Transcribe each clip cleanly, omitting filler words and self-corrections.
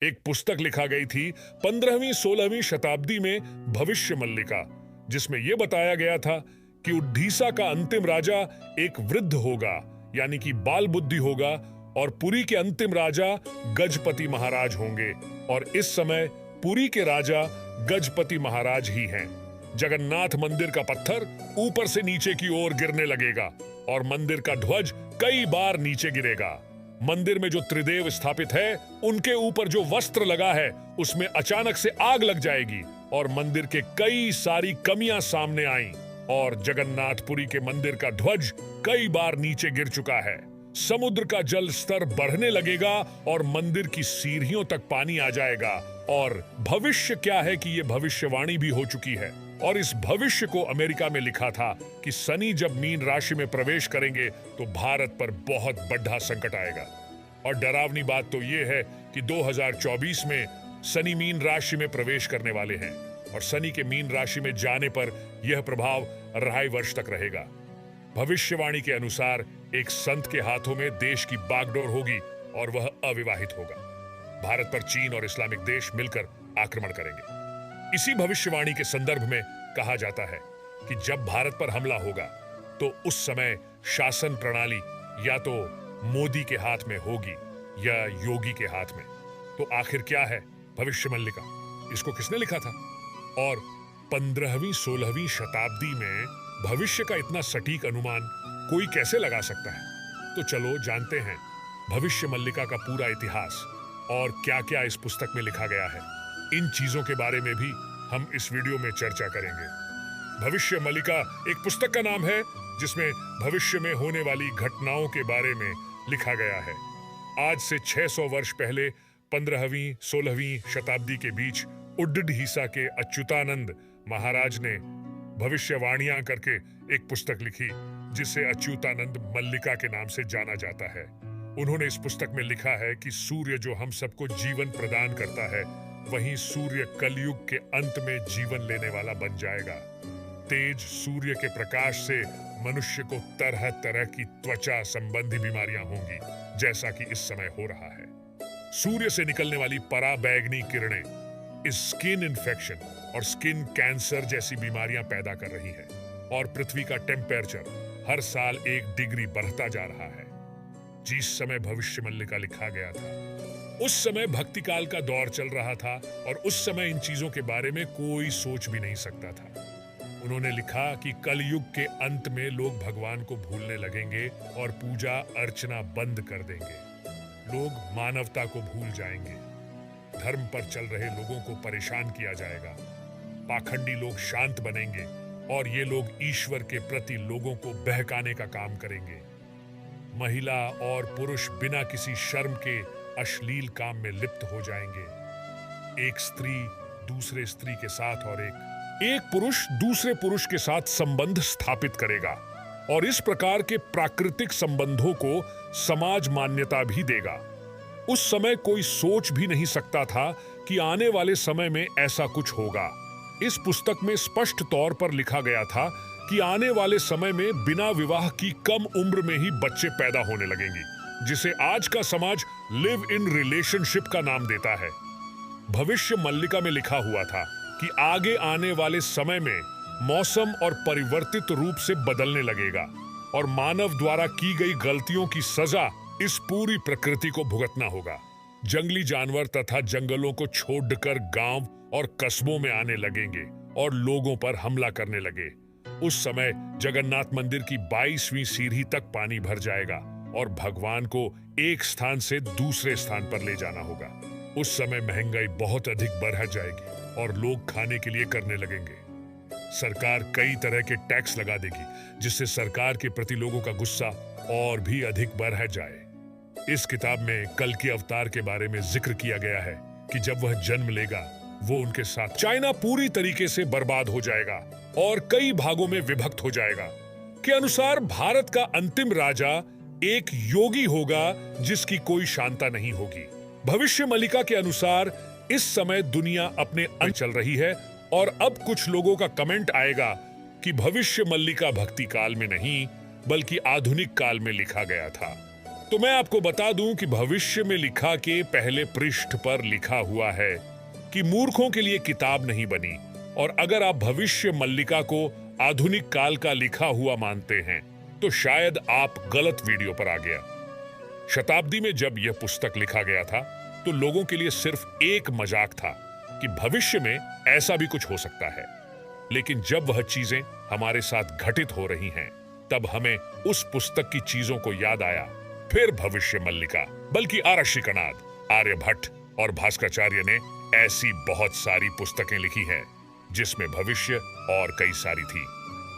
एक पुस्तक लिखा गई थी 15वीं-16वीं शताब्दी में भविष्य मल्लिका, जिसमें यह बताया गया था कि उड्डीसा का अंतिम राजा एक वृद्ध होगा, यानी कि बाल बुद्धि होगा, और पुरी के अंतिम राजा गजपति महाराज होंगे। और इस समय पुरी के राजा गजपति महाराज ही हैं। जगन्नाथ मंदिर का पत्थर ऊपर से नीचे की ओर गिरने लगेगा और मंदिर का ध्वज कई बार नीचे गिरेगा। मंदिर में जो त्रिदेव स्थापित है, उनके ऊपर जो वस्त्र लगा है, उसमें अचानक से आग लग जाएगी और मंदिर के कई सारी कमियां सामने आईं और जगन्नाथपुरी के मंदिर का ध्वज कई बार नीचे गिर चुका है। समुद्र का जल स्तर बढ़ने लगेगा और मंदिर की सीढ़ियों तक पानी आ जाएगा। और भविष्य क्या है कि यह भविष्यवाणी भी हो चुकी है। और इस भविष्य को अमेरिका में लिखा था कि शनि जब मीन राशि में प्रवेश करेंगे तो भारत पर बहुत बड़ा संकट आएगा। और डरावनी बात तो यह है कि 2024 में शनि मीन राशि में प्रवेश करने वाले हैं और शनि के मीन राशि में जाने पर यह प्रभाव 2.5 वर्ष तक रहेगा। भविष्यवाणी के अनुसार एक संत के हाथों में देश की बागडोर होगी और वह अविवाहित होगा। भारत पर चीन और इस्लामिक देश मिलकर आक्रमण करेंगे। इसी भविष्यवाणी के संदर्भ में कहा जाता है कि जब भारत पर हमला होगा तो उस समय शासन प्रणाली या तो मोदी के हाथ में होगी या योगी के हाथ में। तो आखिर क्या है भविष्य मल्लिका? इसको किसने लिखा था? और 15वीं-16वीं शताब्दी में भविष्य का इतना सटीक अनुमान कोई कैसे लगा सकता है? तो चलो जानते हैं भविष्य मल्लिका का पूरा इतिहास और क्या-क्या इस पुस्तक में लिखा गया है। इन चीजों के बारे में भी हम इस वीडियो में चर्चा करेंगे। भविष्य मल्लिका एक पुस्तक का नाम है जिसमें भविष्य में होने वाली घटनाओं के बारे में लिखा गया है। आज से 600 वर्ष पहले 15वीं-16वीं शताब्दी के बीच उड्डीसा के अच्युतानंद महाराज ने भविष्यवाणियां करके एक पुस्तक लिखी जिसे अच्युतानंद मल्लिका के नाम से जाना जाता है। उन्होंने इस पुस्तक में लिखा है कि सूर्य जो हम सबको जीवन प्रदान करता है, वहीं सूर्य कलयुग के अंत में जीवन लेने वाला बन जाएगा। तेज सूर्य के प्रकाश से मनुष्य को तरह तरह की त्वचा संबंधी बीमारियां होंगी, जैसा कि इस समय हो रहा है। सूर्य से निकलने वाली पराबैंगनी किरणें इस स्किन इन्फेक्शन और स्किन कैंसर जैसी बीमारियां पैदा कर रही है और पृथ्वी का टेम्परेचर हर साल 1 डिग्री बढ़ता जा रहा है। जिस समय भविष्य मल्लिका लिखा गया था, उस समय भक्ति काल का दौर चल रहा था और उस समय इन चीजों के बारे में कोई सोच भी नहीं सकता था। उन्होंने लिखा कि कलयुग के अंत में लोग भगवान को भूलने लगेंगे और पूजा अर्चना बंद कर देंगे। लोग मानवता को भूल जाएंगे। धर्म पर चल रहे लोगों को परेशान किया जाएगा। पाखंडी लोग शांत बनेंगे और ये लोग ईश्वर के प्रति लोगों को बहकाने का काम करेंगे। महिला और पुरुष बिना किसी शर्म के अश्लील काम में लिप्त हो जाएंगे। एक स्त्री दूसरे स्त्री के साथ और एक पुरुष दूसरे पुरुष के साथ संबंध स्थापित करेगा और इस प्रकार के प्राकृतिक संबंधों को समाज मान्यता भी देगा। उस समय कोई सोच भी नहीं सकता था कि आने वाले समय में ऐसा कुछ होगा। इस पुस्तक में स्पष्ट तौर पर लिखा गया था कि आने वाले समय में बिना विवाह की कम उम्र में ही बच्चे पैदा होने लगेंगे, जिसे आज का समाज लिव इन रिलेशनशिप का नाम देता है। भविष्य मल्लिका में लिखा हुआ था कि आगे आने वाले समय में मौसम और परिवर्तित रूप से बदलने लगेगा और मानव द्वारा की गई गलतियों की सजा इस पूरी प्रकृति को भुगतना होगा। जंगली जानवर तथा जंगलों को छोड़कर गांव और कस्बों में आने लगेंगे और लोगों पर हमला करने लगे। उस समय जगन्नाथ मंदिर की 22वीं सीढ़ी तक पानी भर जाएगा और भगवान को एक स्थान से दूसरे स्थान पर ले जाना होगा। उस समय महंगाई बहुत अधिक बढ़ जाएगी और लोग खाने के लिए करने लगेंगे। सरकार कई तरह के टैक्स लगा देगी, जिससे सरकार के प्रति लोगों का गुस्सा और भी अधिक बढ़ जाए। इस किताब में कल के अवतार के बारे में जिक्र किया गया है कि जब वह जन्म लेगा, वो उनके साथ चाइना पूरी तरीके से बर्बाद हो जाएगा और कई भागों में विभक्त हो जाएगा। के अनुसार भारत का अंतिम राजा एक योगी होगा जिसकी कोई शांता नहीं होगी। भविष्य मल्लिका के अनुसार इस समय दुनिया अपने अंत चल रही है और अब कुछ लोगों का कमेंट आएगा कि भविष्य मल्लिका भक्ति काल में नहीं बल्कि आधुनिक काल में लिखा गया था। तो मैं आपको बता दूं कि भविष्य में लिखा के पहले पृष्ठ पर लिखा हुआ है कि मूर्खों के लिए किताब नहीं बनी, और अगर आप भविष्य मल्लिका को आधुनिक काल का लिखा हुआ मानते हैं तो शायद आप गलत वीडियो पर आ गया। शताब्दी में जब यह पुस्तक लिखा गया था तो लोगों के लिए सिर्फ एक मजाक था कि भविष्य में ऐसा भी कुछ हो सकता है, लेकिन जब वह चीजें हमारे साथ घटित हो रही हैं तब हमें उस पुस्तक की चीजों को याद आया। फिर भविष्य मल्लिका, बल्कि आरक्षी कनाद, आर्यभट्ट और भास्कराचार्य ने ऐसी बहुत सारी पुस्तकें लिखी हैं जिसमें भविष्य और कई सारी थी,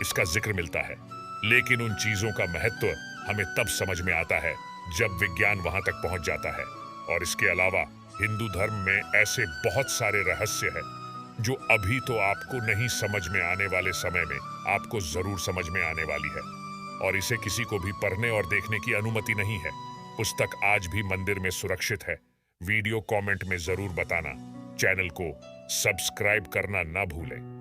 इसका जिक्र मिलता है। लेकिन उन चीजों का महत्व हमें तब समझ में आता है जब विज्ञान वहां तक पहुंच जाता है। और इसके अलावा हिंदू धर्म में ऐसे बहुत सारे रहस्य हैं जो अभी तो आपको नहीं समझ में आने वाले समय में आपको जरूर समझ में आने वाली है, और इसे किसी को भी पढ़ने और देखने की अनुमति नहीं है। पुस्तक आज भी मंदिर में सुरक्षित है। वीडियो कमेंट में जरूर बताना। चैनल को सब्सक्राइब करना ना भूलें।